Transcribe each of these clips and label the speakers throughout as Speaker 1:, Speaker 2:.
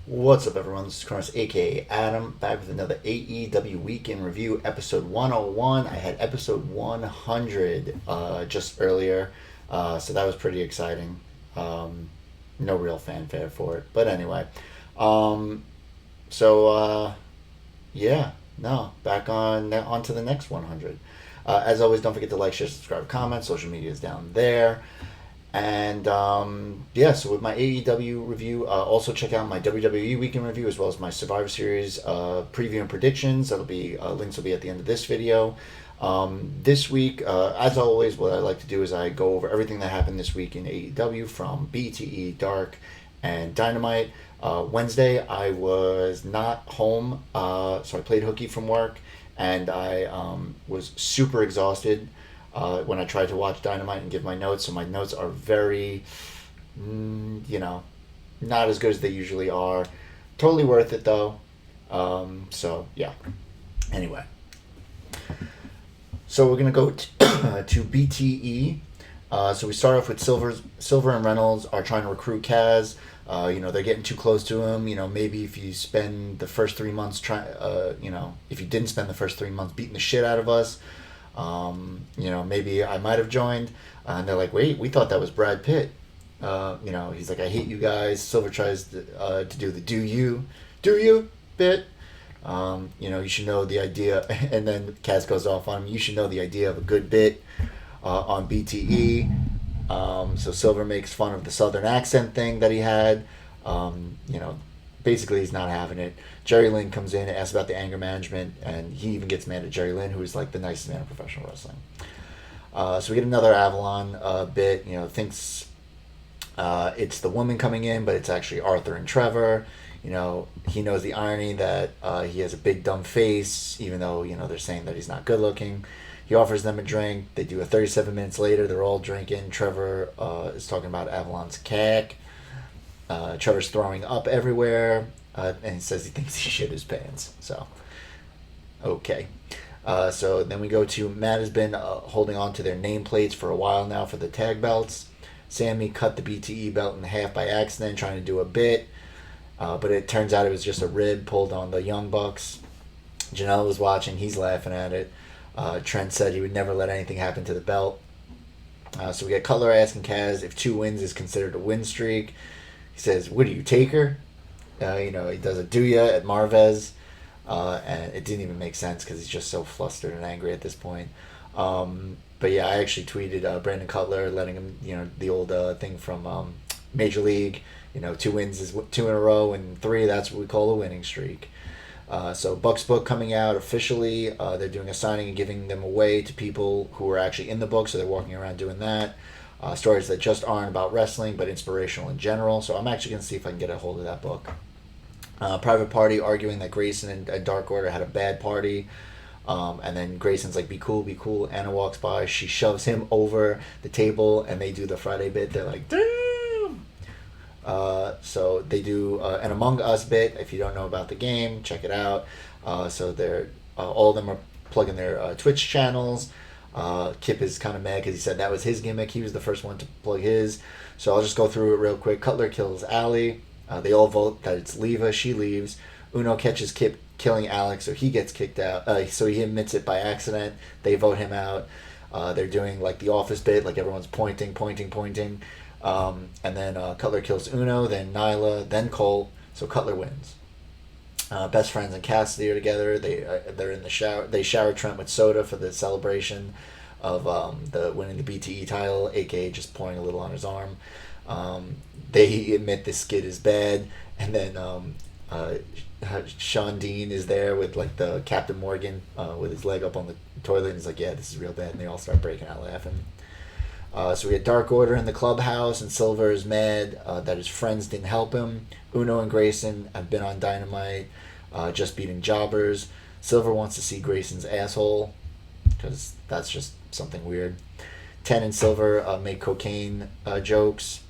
Speaker 1: What's up, everyone? This is Cronus, aka Adam, back with another AEW Week In review, episode 101. I had episode 100 just earlier, so that was pretty exciting. No real fanfare for it, but anyway. Back on to the next 100. As always, don't forget to like, share, subscribe, comment. Social media is down there. And so with my AEW review, also check out my WWE Week In review as well as my Survivor Series preview and predictions. That'll be links will be at the end of this video. This week, as always, what I like to do is I go over everything that happened this week in AEW from BTE Dark and Dynamite. Wednesday, I was not home, so I played hooky from work, and I was super exhausted. When I tried to watch Dynamite and give my notes, so my notes are very, not as good as they usually are. Totally worth it though. Anyway, so we're gonna go to BTE. So we start off with Silver and Reynolds are trying to recruit Kaz. They're getting too close to him. Maybe if you spend the first 3 months if you didn't spend the first 3 months beating the shit out of us. Maybe I might have joined. And they're like, wait, we thought that was Brad Pitt. He's like, I hate you guys. Silver tries to do the do you bit. You should know the idea. And then Kaz goes off on him. You should know the idea of a good bit on BTE. So Silver makes fun of the Southern accent thing that he had. Basically he's not having it. Jerry Lynn comes in and asks about the anger management, and he even gets mad at Jerry Lynn, who is like the nicest man in professional wrestling. So we get another Avalon bit. Thinks it's the woman coming in, but it's actually Arthur and Trevor. He knows the irony that he has a big dumb face, even though they're saying that he's not good looking. He offers them a drink. They do a 37 minutes later. They're all drinking. Trevor is talking about Avalon's cack. Trevor's throwing up everywhere, and he says he thinks he shit his pants. So, okay. So then we go to Matt has been holding on to their nameplates for a while now for the tag belts. Sammy cut the BTE belt in half by accident trying to do a bit, but it turns out it was just a rib pulled on the Young Bucks. Janelle was watching. He's laughing at it. Trent said he would never let anything happen to the belt. So we get Cutler asking Kaz if 2 wins is considered a win streak. He says, "What do you take her?" He does a do ya at Marvez, and it didn't even make sense because he's just so flustered and angry at this point. But yeah, I actually tweeted Brandon Cutler letting him, the old thing from Major League. 2 wins is 2 in a row, and 3 that's what we call a winning streak. So Buck's book coming out officially. They're doing a signing and giving them away to people who are actually in the book, so they're walking around doing that. Stories that just aren't about wrestling but inspirational in general. So I'm actually going to see if I can get a hold of that book. Private Party arguing that Grayson and Dark Order had a bad party. And then Grayson's like, be cool, be cool. Anna walks by. She shoves him over the table and they do the Friday bit. They're like, damn! So they do an Among Us bit. If you don't know about the game, check it out. So they're all of them are plugging their Twitch channels. Kip is kind of mad because he said that was his gimmick. He was the first one to plug his. So I'll just go through it real quick. Cutler kills Allie. They all vote that it's Leva. She leaves. Uno catches Kip killing Alex, so he gets kicked out. So he admits it by accident. They vote him out. They're doing like the office bit, like everyone's pointing. And then Cutler kills Uno, then Nyla, then Colt. So Cutler wins. Best Friends and Cassidy are together. They're in the shower. They shower Trent with soda for the celebration of the winning the BTE title, aka just pouring a little on his arm. They admit this skid is bad, and then Sean Dean is there with like the Captain Morgan with his leg up on the toilet, and he's like, "Yeah, this is real bad," and they all start breaking out laughing. So we get Dark Order in the clubhouse, and Silver is mad that his friends didn't help him. Uno and Grayson have been on Dynamite, just beating jobbers. Silver wants to see Grayson's asshole, because that's just something weird. Ten and Silver make cocaine jokes.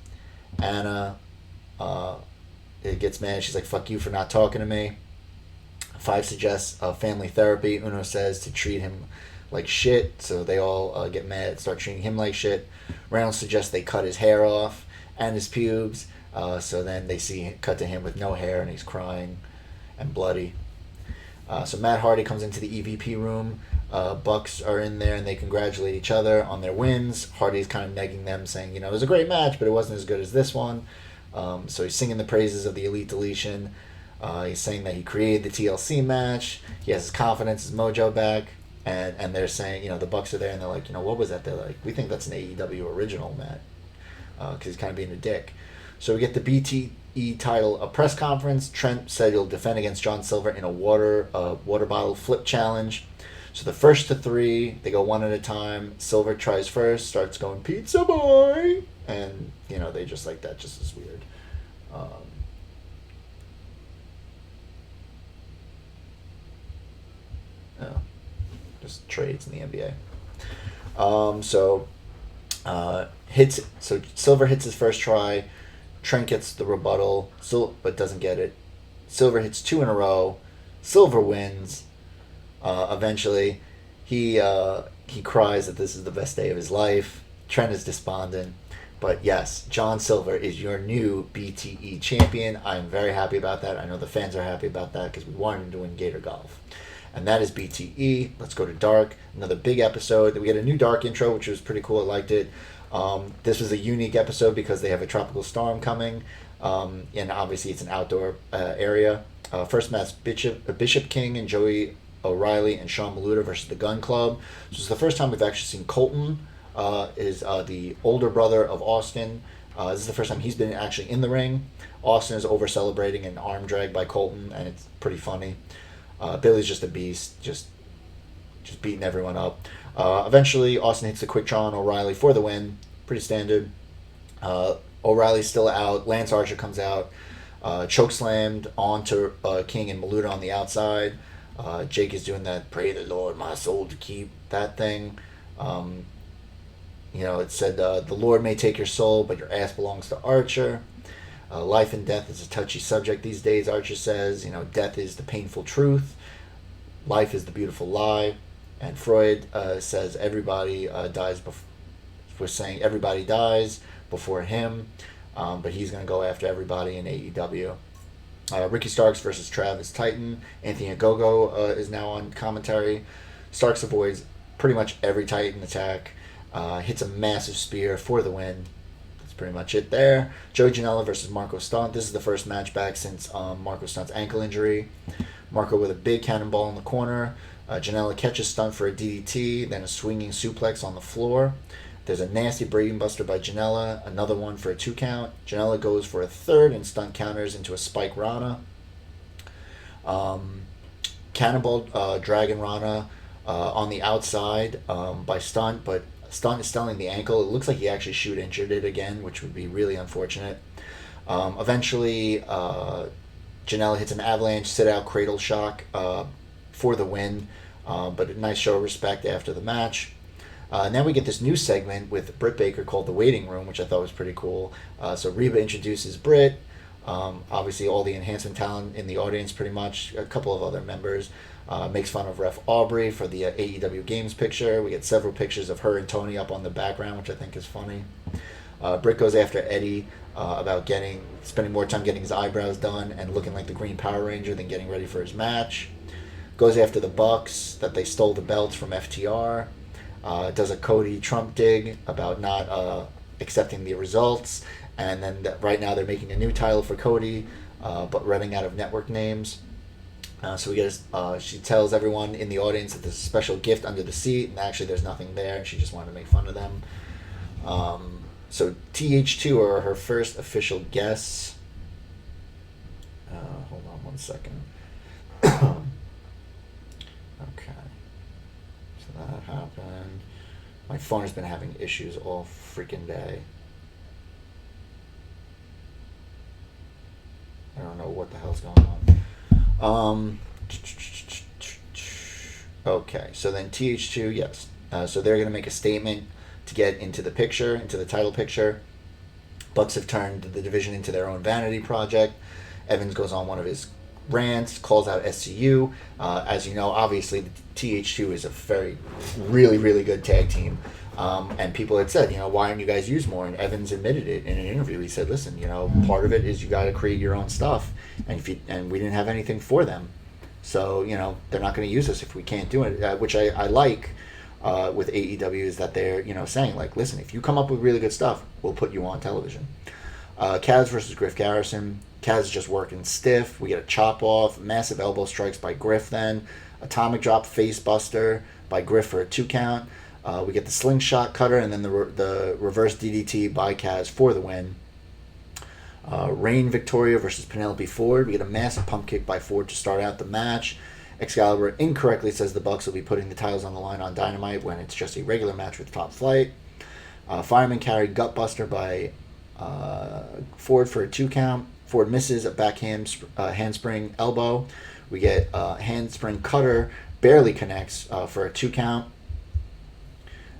Speaker 1: Anna gets mad. She's like, fuck you for not talking to me. 5 suggests family therapy. Uno says to treat him like shit, so they all get mad and start treating him like shit. Reynolds suggests they cut his hair off, and his pubes. So then they cut to him with no hair, and he's crying and bloody. So Matt Hardy comes into the EVP room. Bucks are in there, and they congratulate each other on their wins. Hardy's kind of negging them, saying, it was a great match, but it wasn't as good as this one. So he's singing the praises of the Elite Deletion. He's saying that he created the TLC match. He has his confidence, his mojo back. And they're saying, the Bucks are there, and they're like, what was that? They're like, we think that's an AEW original, Matt. Because he's kind of being a dick. So we get the BTE title, a press conference. Trent said he'll defend against John Silver in a water bottle flip challenge. So the first to three, they go one at a time. Silver tries first, starts going, pizza boy! And, they just like that, just as weird. Just trades in the NBA. So Silver hits his first try. Trent gets the rebuttal, but doesn't get it. Silver hits two in a row. Silver wins. Eventually, he cries that this is the best day of his life. Trent is despondent. But yes, John Silver is your new BTE champion. I'm very happy about that. I know the fans are happy about that because we wanted him to win Gator Golf. And that is BTE. Let's go to Dark. Another big episode. We get a new Dark intro, which was pretty cool. I liked it. This was a unique episode because they have a tropical storm coming. And obviously it's an outdoor area. First match, Bishop King and Joey O'Reilly and Sean Maluta versus the Gun Club. This is the first time we've actually seen Colton. Is the older brother of Austin. This is the first time he's been actually in the ring. Austin is over celebrating an arm drag by Colton, and it's pretty funny. Billy's just a beast, just beating everyone up. Eventually, Austin hits the quick draw on O'Reilly for the win. Pretty standard. O'Reilly's still out. Lance Archer comes out. Chokeslammed onto King and Maluta on the outside. Jake is doing that, pray the Lord, my soul to keep, that thing. It said, the Lord may take your soul, but your ass belongs to Archer. Life and death is a touchy subject these days, Archer says. Death is the painful truth. Life is the beautiful lie. And Freud says everybody dies before. We're saying everybody dies before him, but he's going to go after everybody in AEW. Ricky Starks versus Travis Titan. Anthony Ogogo is now on commentary. Starks avoids pretty much every Titan attack. Hits a massive spear for the win. That's pretty much it there. Joey Janela versus Marco Stunt. This is the first match back since Marco Stunt's ankle injury. Marco with a big cannonball in the corner. Janela catches Stunt for a DDT, then a swinging suplex on the floor. There's a nasty Braden Buster by Janela, another one for a 2 count. Janela goes for a third, and Stunt counters into a Spike Rana. Cannonball Dragon Rana on the outside by Stunt, but Stunt is selling the ankle. It looks like he actually injured it again, which would be really unfortunate. Eventually, Janela hits an avalanche, sit-out cradle shock for the win, but a nice show of respect after the match. And then we get this new segment with Britt Baker called The Waiting Room, which I thought was pretty cool. So Reba introduces Britt. Obviously, all the enhancement talent in the audience, pretty much. A couple of other members. Makes fun of Ref Aubrey for the AEW Games picture. We get several pictures of her and Tony up on the background, which I think is funny. Britt goes after Eddie about spending more time getting his eyebrows done and looking like the Green Power Ranger than getting ready for his match. Goes after the Bucks, that they stole the belts from FTR. Does a Cody Trump dig about not accepting the results. And then right now they're making a new title for Cody, but running out of network names. So we get she tells everyone in the audience that there's a special gift under the seat, and actually there's nothing there, and she just wanted to make fun of them. So TH2 are her first official guests. Hold on one second. Okay. So that happened. My phone has been having issues all freaking day. I don't know what the hell's going on. Okay, so then TH2, yes. So they're going to make a statement to get into the picture, into the title picture. Bucks have turned the division into their own vanity project. Evans goes on one of his rants, calls out SCU. As you know, obviously, the TH2 is a really, really good tag team. And people had said, why aren't you guys used more? And Evans admitted it in an interview. He said, listen, part of it is you got to create your own stuff, and we didn't have anything for them, so they're not going to use us if we can't do it. Which I like with AEW is that they're saying like, listen, if you come up with really good stuff, we'll put you on television. Kaz versus Griff Garrison. Kaz is just working stiff. We get a chop off, massive elbow strikes by Griff. Then atomic drop face buster by Griff for a 2 count. We get the slingshot cutter and then the reverse DDT by Kaz for the win. Reign Victoria versus Penelope Ford. We get a massive pump kick by Ford to start out the match. Excalibur incorrectly says the Bucks will be putting the titles on the line on Dynamite when it's just a regular match with Top Flight. Fireman carry gutbuster by Ford for a 2 count. Ford misses a backhand handspring elbow. We get handspring cutter, barely connects for a 2 count.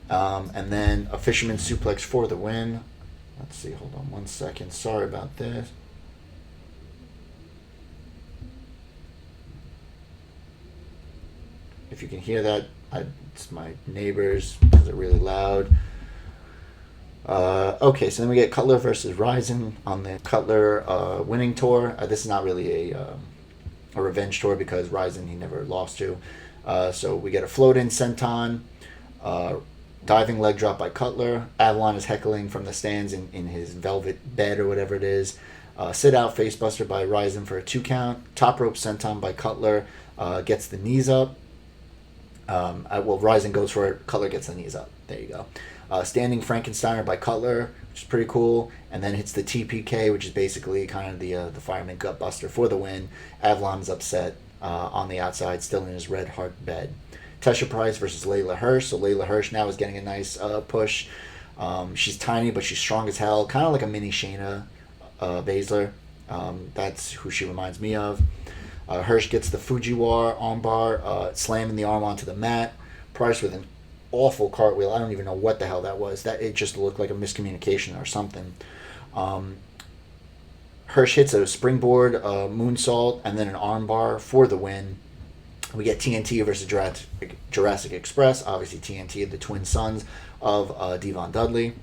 Speaker 1: And then a fisherman suplex for the win. Let's see, hold on 1 second. Sorry about this. If you can hear that, it's my neighbors because they're really loud. Okay, so then we get Cutler versus Ryzen on the Cutler winning tour. This is not really a revenge tour because Ryzen he never lost to. So we get a float-in senton, diving leg drop by Cutler. Avalon is heckling from the stands in his velvet bed or whatever it is. Sit-out facebuster by Ryzen for a 2 count. Top rope senton by Cutler. Gets the knees up. Ryzen goes for it. Cutler gets the knees up. There you go. Standing Frankensteiner by Cutler, which is pretty cool, and then hits the TPK, which is basically kind of the fireman gutbuster for the win. Avalon's upset on the outside, still in his red heart bed. Tesha Price versus Layla Hirsch. So Layla Hirsch now is getting a nice push. She's tiny, but she's strong as hell, kind of like a mini Shayna Baszler. That's who she reminds me of. Hirsch gets the Fujiwara armbar, slamming the arm onto the mat. Price with an awful cartwheel. I don't even know what the hell that was. That it just looked like a miscommunication or something. Hirsch hits a springboard, moonsault, and then an armbar for the win. We get TNT versus Jurassic Express. Obviously TNT, the twin sons of Devon Dudley.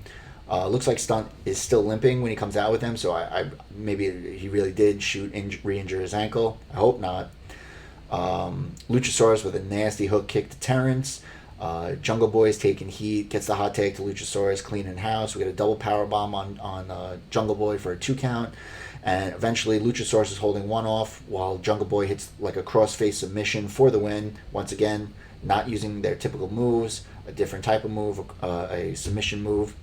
Speaker 1: Looks like Stunt is still limping when he comes out with him, so I maybe he really did re-injure his ankle. I hope not. Luchasaurus with a nasty hook kick to Terrence. Jungle Boy is taking heat, gets the hot tag to Luchasaurus, cleaning house. We get a double power bomb on Jungle Boy for a 2 count. And eventually Luchasaurus is holding one off while Jungle Boy hits like a cross-face submission for the win. Once again, not using their typical moves, a different type of move, a submission move.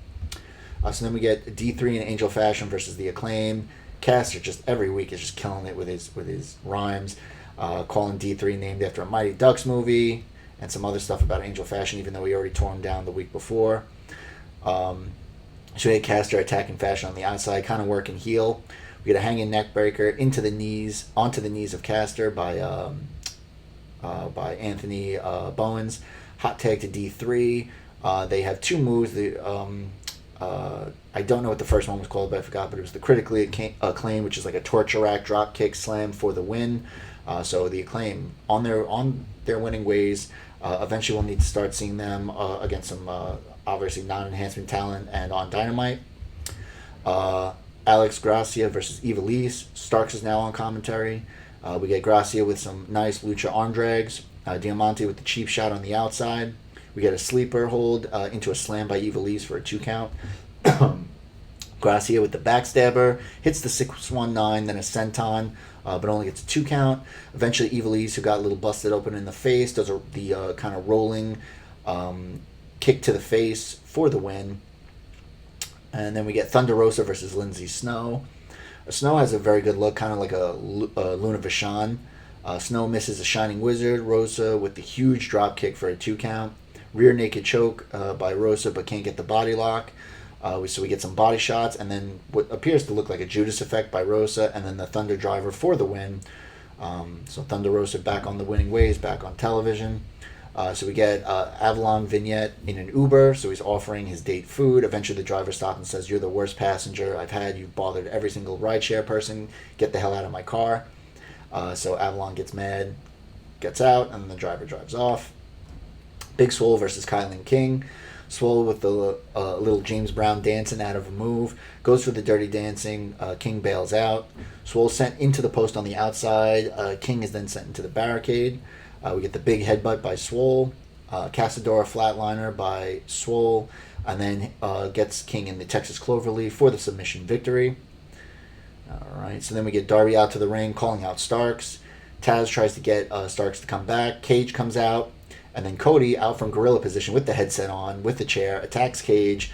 Speaker 1: So then we get D3 in Angel Fashion versus The Acclaim. Caster just every week is just killing it with his rhymes. Calling D3 named after a Mighty Ducks movie and some other stuff about Angel Fashion, even though he already tore him down the week before. So we had Caster attacking Fashion on the outside, kind of working heel. We get a hanging neck breaker onto the knees of Caster by Anthony Bowens. Hot tag to D3. They have 2 moves. I don't know what the first one was called, but I forgot. But it was the critically acclaimed, which is like a torture rack drop kick slam for the win. So the Acclaim on their winning ways. Eventually, we'll need to start seeing them against some obviously non-enhancement talent and on Dynamite. Alex Gracia versus Ivelisse. Starks is now on commentary. We get Gracia with some nice lucha arm drags. Diamante with the cheap shot on the outside. We get a sleeper hold into a slam by Ivelisse for a 2 count. Gracia with the backstabber. Hits the 619, then a senton, but only gets a 2 count. Eventually Ivelisse, who got a little busted open in the face, does the kind of rolling kick to the face for the win. And then we get Thunder Rosa versus Lindsay Snow. Snow has a very good look, kind of like a Luna Vachon. Snow misses a Shining Wizard. Rosa with the huge drop kick for a 2 count. Rear naked choke by Rosa, but can't get the body lock. So we get some body shots, and then what appears to look like a Judas effect by Rosa, and then the Thunder Driver for the win. So Thunder Rosa back on the winning ways, back on television. So we get Avalon vignette in an Uber, so he's offering his date food. Eventually the driver stops and says, "You're the worst passenger I've had. You've bothered every single rideshare person. Get the hell out of my car." So Avalon gets mad, gets out, and the driver drives off. Big Swole versus Kylan King. Swole with the little James Brown dancing out of a move. Goes for the dirty dancing. King bails out. Swole sent into the post on the outside. King is then sent into the barricade. We get the big headbutt by Swole. Casadora flatliner by Swole. And then gets King in the Texas Cloverleaf for the submission victory. Alright, so then we get Darby out to the ring, calling out Starks. Taz tries to get Starks to come back. Cage comes out. And then Cody, out from gorilla position with the headset on, with the chair, attacks Cage.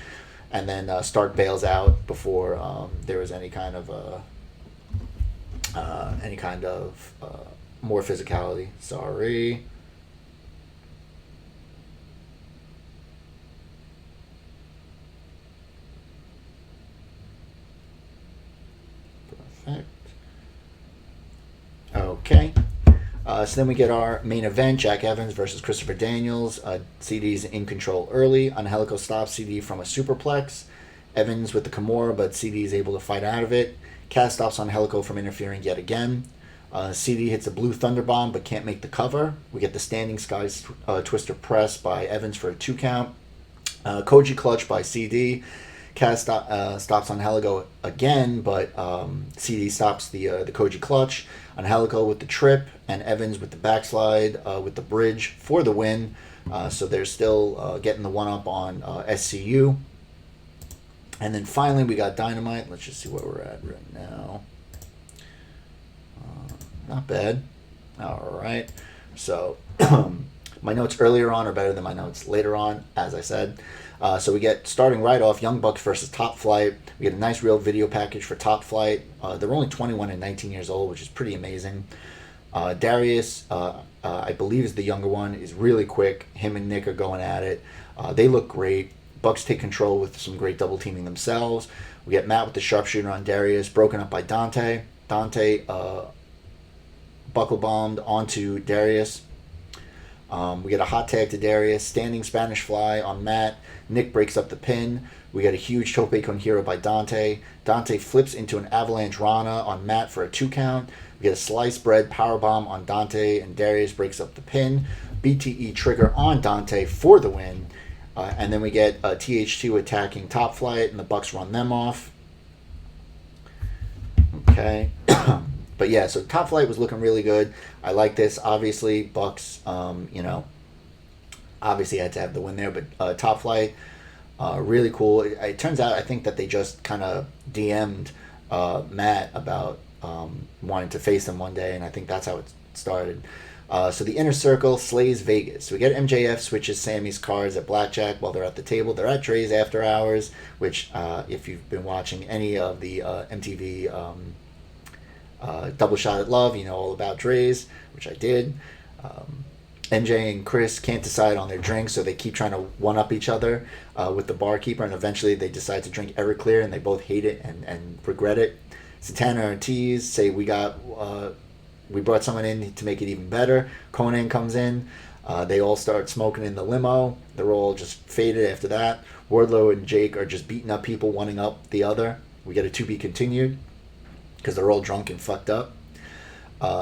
Speaker 1: And then Stark bails out before there was any kind of more physicality. Sorry. Perfect. Okay. So then we get our main event, Jack Evans versus Christopher Daniels. CD's in control early. Angelico stops CD from a superplex. Evans with the Kimura, but CD is able to fight out of it. Cass stops Angelico from interfering yet again. CD hits a blue thunderbomb, but can't make the cover. We get the standing sky twister press by Evans for a 2 count. Koji clutch by CD. Cass stops Angelico again, but CD stops the Koji clutch. Angelico with the trip, and Evans with the backslide with the bridge for the win. So they're still getting the one-up on SCU. And then finally we got Dynamite. Let's just see where we're at right now. Not bad. All right. So my notes earlier on are better than my notes later on, as I said. So we get, starting right off, Young Bucks versus Top Flight. We get a nice real video package for Top Flight. They're only 21 and 19 years old, which is pretty amazing. Darius, I believe is the younger one, is really quick. Him and Nick are going at it. They look great. Bucks take control with some great double teaming themselves. We get Matt with the sharpshooter on Darius, broken up by Dante. Dante buckle bombed onto Darius. We get a hot tag to Darius, standing Spanish fly on Matt. Nick breaks up the pin. We get a huge tope con hero by Dante. Dante flips into an avalanche Rana on Matt for a 2 count. We get a sliced bread powerbomb on Dante, and Darius breaks up the pin. BTE trigger on Dante for the win. And then we get TH2 attacking Top Flight, and the Bucks run them off. Okay. But yeah, so Top Flight was looking really good. I like this. Obviously, Bucks, obviously had to have the win there. But Top Flight, really cool. It turns out, I think that they just kind of DM'd Matt about wanting to face him one day, and I think that's how it started. So the Inner Circle slays Vegas. So we get MJF switches Sammy's cards at blackjack while they're at the table. They're at Dre's After Hours, which if you've been watching any of the MTV Double Shot at Love, you know all about Dre's, which I did. MJ and Chris can't decide on their drinks, so they keep trying to one-up each other with the barkeeper, and eventually they decide to drink Everclear, and they both hate it and regret it. Santana and Ortiz say we brought someone in to make it even better. Conan comes in. They all start smoking in the limo. They're all just faded after that. Wardlow and Jake are just beating up people, one up the other. We get a to be continued because they're all drunk and fucked up.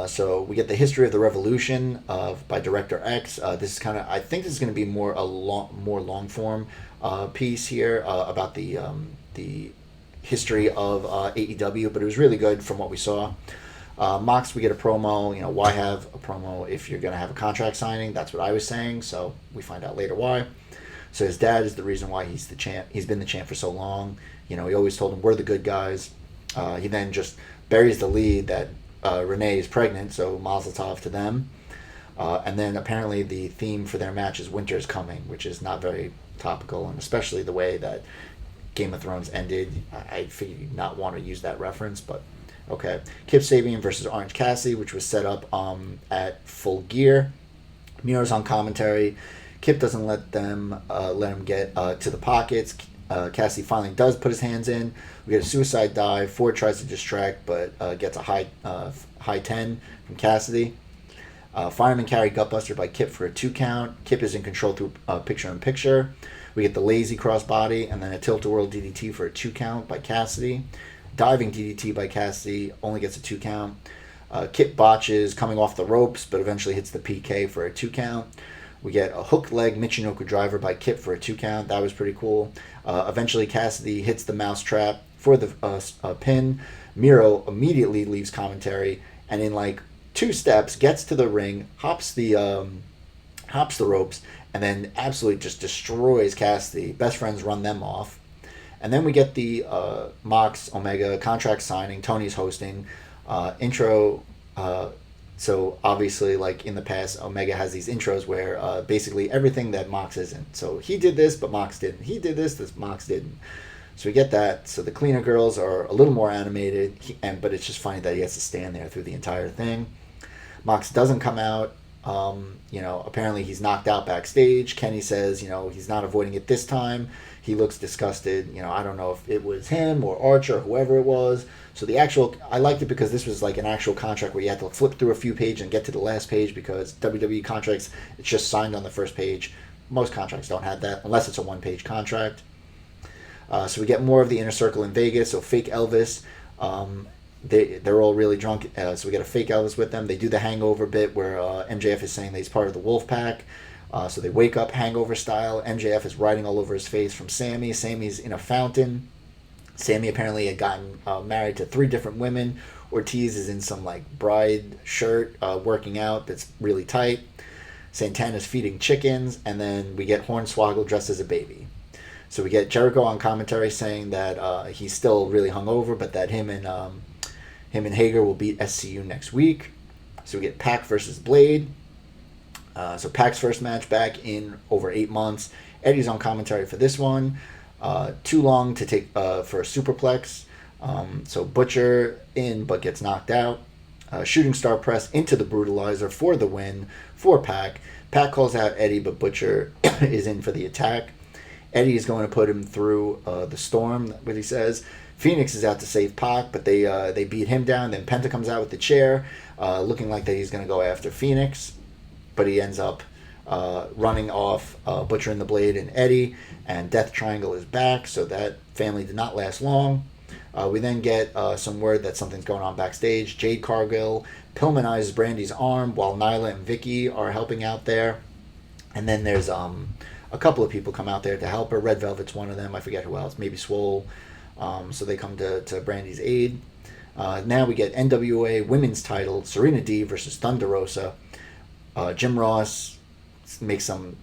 Speaker 1: So we get the history of the Revolution by Director X. This is kind of, I think this is going to be more long form piece here about the history of AEW, but it was really good from what we saw. Mox, we get a promo. Why have a promo if you're going to have a contract signing? That's what I was saying, so we find out later why. So his dad is the reason why he's the champ. He's been the champ for so long. He always told him, we're the good guys. He then just buries the lead that Renee is pregnant, so mazel tov to them. And then apparently the theme for their match is Winter is Coming, which is not very topical, and especially the way that Game of Thrones ended. I figured you'd not want to use that reference, but okay. Kip Sabian versus Orange Cassidy, which was set up at Full Gear. Miro's on commentary. Kip doesn't let him get to the pockets. Cassidy finally does put his hands in. We get a suicide dive. Ford tries to distract, but gets a high 10 from Cassidy. Fireman carry gutbuster by Kip for a 2 count. Kip is in control through picture-in-picture. We get the lazy crossbody and then a tilt-a-whirl DDT for a 2 count by Cassidy. Diving DDT by Cassidy only gets a 2 count. Kip botches coming off the ropes, but eventually hits the PK for a 2 count. We get a hook leg Michinoku driver by Kip for a 2 count. That was pretty cool. Eventually, Cassidy hits the mousetrap for the pin. Miro immediately leaves commentary and in like 2 steps gets to the ring, hops the ropes, and then absolutely just destroys Cassidy. Best friends run them off. And then we get the Mox Omega contract signing. Tony's hosting. Intro. So obviously, like in the past, Omega has these intros where basically everything that Mox isn't. So he did this, but Mox didn't. He did this Mox didn't. So we get that. So the cleaner girls are a little more animated, but it's just funny that he has to stand there through the entire thing. Mox doesn't come out. Apparently he's knocked out backstage. Kenny says, he's not avoiding it this time. He looks disgusted. I don't know if it was him or Archer or whoever it was. So I liked it because this was like an actual contract where you had to flip through a few pages and get to the last page, because WWE contracts, it's just signed on the first page. Most contracts don't have that unless it's a 1-page contract. So we get more of the Inner Circle in Vegas. So fake Elvis. They're all really drunk. So we get a fake Elvis with them. They do the hangover bit where MJF is saying that he's part of the Wolf Pack. So they wake up hangover style. MJF is writing all over his face from Sammy. Sammy's in a fountain. Sammy apparently had gotten married to 3 different women. Ortiz is in some like bride shirt working out that's really tight. Santana's feeding chickens. And then we get Hornswoggle dressed as a baby. So we get Jericho on commentary saying that he's still really hungover, but that him and Hager will beat SCU next week. So we get Pac versus Blade. So Pac's first match back in over 8 months. Eddie's on commentary for this one. Too long to take for a superplex. So Butcher in but gets knocked out. Shooting star press into the brutalizer for the win for Pac. Pac calls out Eddie, but Butcher is in for the attack. Eddie is going to put him through the storm, what he says. Phoenix is out to save Pac, but they beat him down. Then Penta comes out with the chair, looking like that he's going to go after Phoenix. But he ends up running off Butcher and the Blade and Eddie. And Death Triangle is back, so that family did not last long. We then get some word that something's going on backstage. Jade Cargill Pillmanizes Brandy's arm while Nyla and Vicky are helping out there. And then there's a couple of people come out there to help her. Red Velvet's one of them. I forget who else. Maybe Swole. So they come to Brandy's aid. Now we get NWA Women's title. Serena D versus Thunder Rosa. Jim Ross makes some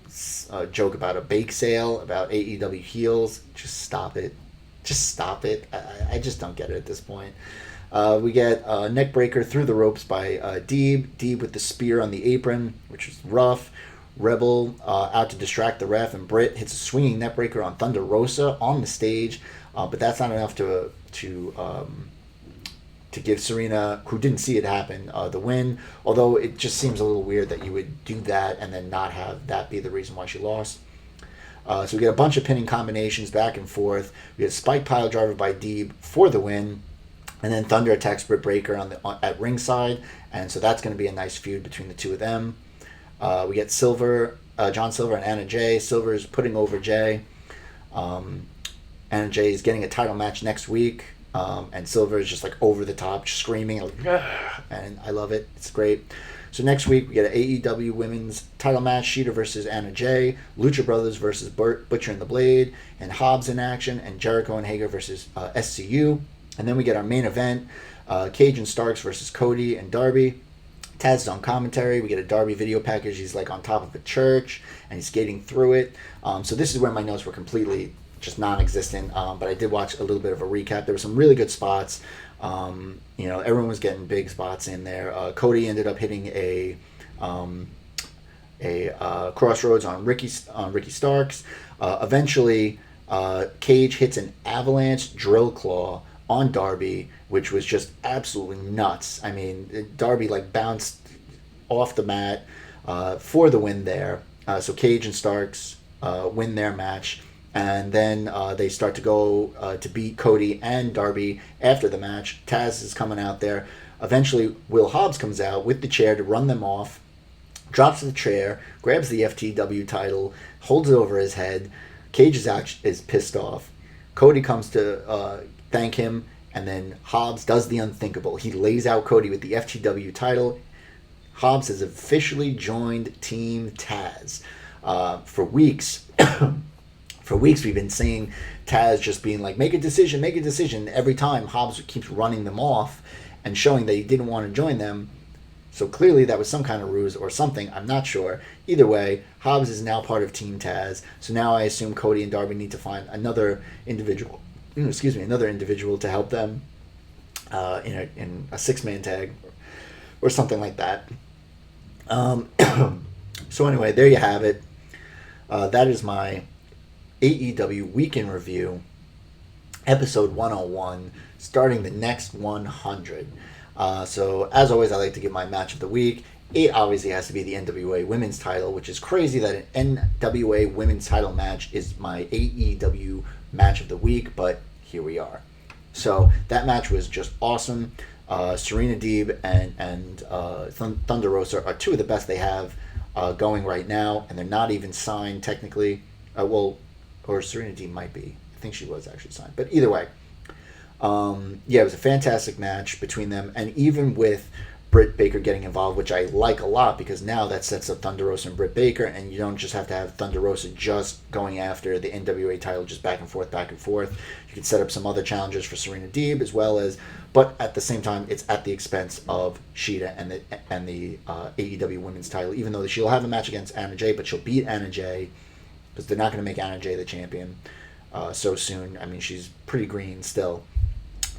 Speaker 1: joke about a bake sale, about AEW heels. Just stop it. I just don't get it at this point. We get a neck breaker through the ropes by Deeb. Deeb with the spear on the apron, which is rough. Rebel out to distract the ref, and Britt hits a swinging neckbreaker on Thunder Rosa on the stage, but that's not enough to give Serena, who didn't see it happen, the win. Although it just seems a little weird that you would do that and then not have that be the reason why she lost. So we get a bunch of pinning combinations back and forth. We get a spike pile driver by Deeb for the win, and then Thunder attacks Britt Baker at ringside, and so that's going to be a nice feud between the two of them. We get John Silver and Anna Jay. Silver is putting over Jay. Anna Jay is getting a title match next week. And Silver is just like over the top, just screaming. And I love it. It's great. So next week we get an AEW Women's title match. Sheeta versus Anna Jay. Lucha Brothers versus Butcher and the Blade. And Hobbs in action. And Jericho and Hager versus SCU. And then we get our main event. Cage and Starks versus Cody and Darby. Taz is on commentary. We get a Darby video package. He's like on top of a church and he's skating through it. So this is where my notes were completely just non-existent. But I did watch a little bit of a recap. There were some really good spots. Everyone was getting big spots in there. Cody ended up hitting a crossroads on Ricky Starks. Eventually, Cage hits an avalanche drill claw on Darby, which was just absolutely nuts. I mean, Darby like bounced off the mat for the win there. So Cage and Starks win their match, and then they start to go to beat Cody and Darby after the match. Taz is coming out there. Eventually, Will Hobbs comes out with the chair to run them off, drops the chair, grabs the FTW title, holds it over his head. Cage is pissed off. Cody comes to thank him, and then Hobbs does the unthinkable. He lays out Cody with the FTW title, Hobbs has officially joined Team Taz. For weeks, we've been seeing Taz just being like, make a decision. Every time Hobbs keeps running them off and showing that he didn't want to join them. So clearly that was some kind of ruse or something. I'm not sure. Either way, Hobbs is now part of Team Taz. So now I assume Cody and Darby need to find another individual to help them in a six-man tag or something like that. So anyway, there you have it. That is my AEW Week In review, episode 101, starting the next 100. So as always, I like to give my match of the week. It obviously has to be the NWA Women's title, which is crazy that an NWA Women's title match is my AEW match of the week, but here we are. So that match was just awesome. Serena Deeb and Thunder Rosa are two of the best they have going right now, and they're not even signed technically. Or Serena Deeb might be. I think she was actually signed. But either way, it was a fantastic match between them, and even with Britt Baker getting involved, which I like a lot, because now that sets up Thunder Rosa and Britt Baker, and you don't just have to have Thunder Rosa just going after the NWA title just back and forth. You can set up some other challenges for Serena Deeb as well as, but at the same time, it's at the expense of Shida and the AEW Women's title, even though she'll have a match against Anna Jay, but she'll beat Anna Jay, because they're not going to make Anna Jay the champion so soon. I mean, she's pretty green still.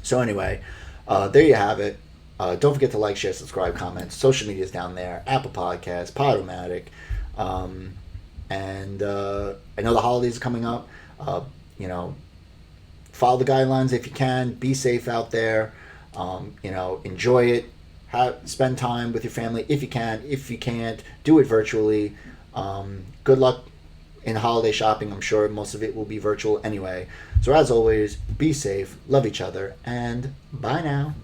Speaker 1: So anyway, there you have it. Don't forget to like, share, subscribe, comment. Social media is down there. Apple Podcasts, Podomatic. And I know the holidays are coming up. Follow the guidelines if you can. Be safe out there. Enjoy it. Spend time with your family if you can. If you can't, do it virtually. Good luck in holiday shopping. I'm sure most of it will be virtual anyway. So as always, be safe, love each other, and bye now.